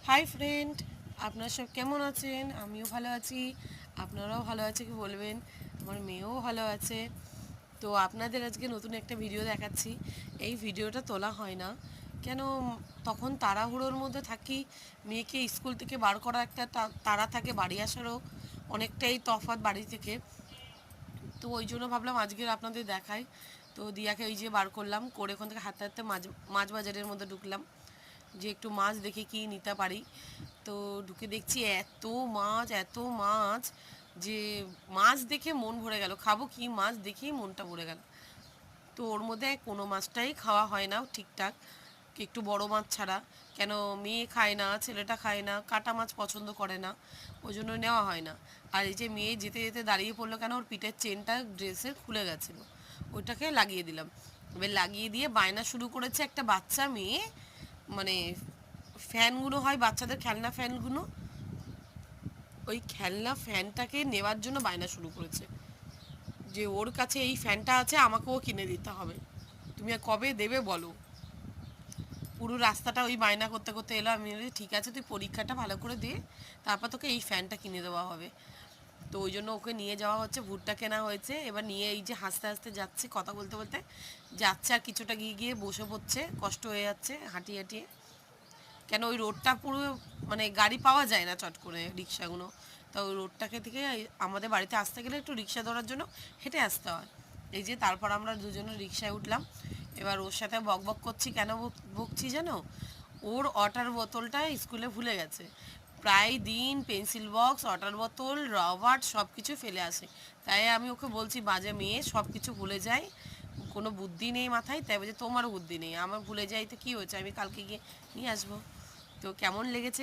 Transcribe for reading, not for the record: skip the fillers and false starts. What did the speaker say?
Hi friend, আপনারা সব কেমন আছেন? আমিও ভালো আছি। আপনারাও ভালো আছে কি বলবেন? আমার মেয়েও ভালো আছে। তো আপনাদের আজকে নতুন একটা ভিডিও দেখাচ্ছি। এই ভিডিওটা তোলা হয় না কেন, তখন তাড়াহুড়োর মধ্যে থাকি। মেয়েকে স্কুল থেকে বার করা একটা তাড়া থাকে, বাড়ি আসারও অনেকটাই তফাৎ বাড়ি থেকে। তো ওই জন্য ভাবলাম আজকের আপনাদের দেখাই। তো দিয়াকে ওই যে বার করলাম, করে ওখান থেকে হাঁটতে হাঁটতে মাছ বাজারের মধ্যে ঢুকলাম যে একটু মাছ দেখে কি নিতে পারি। তো ঢুকে দেখছি এত মাছ এত মাছ, যে মাছ দেখে মন ভরে গেল। খাবো কি, মাছ দেখেই মনটা ভরে গেল। তো ওর মধ্যে কোনো মাছটাই খাওয়া হয় না ঠিকঠাক, একটু বড় মাছ ছাড়া। কেন, মেয়ে খায় না, ছেলেটা খায় না, কাটা মাছ পছন্দ করে না, ওই জন্য নেওয়া হয় না। আর এই যে মেয়ে যেতে যেতে দাঁড়িয়ে পড়লো কেন, ওর পিঠের চেনটা ড্রেসের খুলে গেছিলো, ওইটাকে লাগিয়ে দিলাম। এবার লাগিয়ে দিয়ে বায়না শুরু করেছে একটা বাচ্চা মেয়ে, মানে ফ্যানগুলো হয় বাচ্চাদের, খেলনা ফ্যানগুলো, ওই খেলনা ফ্যানটাকে নেওয়ার জন্য বায়না শুরু করেছে যে ওর কাছে এই ফ্যানটা আছে, আমাকেও কিনে দিতে হবে, তুমি কবে দেবে বলো। পুরো রাস্তাটা ওই বায়না করতে করতে এলো। আমি বলি ঠিক আছে, তুই পরীক্ষাটা ভালো করে দে, তারপর তোকে এই ফ্যানটা কিনে দেওয়া হবে। তো ওই জন্য ওকে নিয়ে যাওয়া হচ্ছে, ভুট্টা কেনা হয়েছে। এবার নিয়ে এই যে হাসতে হাসতে যাচ্ছে, কথা বলতে বলতে যাচ্ছে, আর কিছুটা গিয়ে গিয়ে বসে পড়ছে, কষ্ট হয়ে যাচ্ছে হাঁটিয়ে হাঁটিয়ে। কেন, ওই রোডটা পুরো মানে গাড়ি পাওয়া যায় না চট করে, রিক্সাগুলো। তো ওই রোডটাকে থেকে আমাদের বাড়িতে আসতে গেলে একটু রিক্সা ধরার জন্য হেঁটে আসতে হয়। এই যে তারপর আমরা দুজনে রিক্সায় উঠলাম। এবার ওর সাথে বক বক করছি, কেন বকছি জানো? ওর ওয়াটার বোতলটা স্কুলে ভুলে গেছে। প্রায় দিন পেন্সিল বক্স, ওয়াটার বোতল, রবার সব কিছু ফেলে আসে। তাই আমি ওকে বলছি, বাজে মেয়ে, সব কিছু ভুলে যায়, কোনো বুদ্ধি নেই মাথায়। তাই বলছে তোমারও বুদ্ধি নেই। আমার ভুলে যাই তো কী হয়েছে, আমি কালকে গিয়ে নিয়ে আসবো। তো কেমন লেগেছে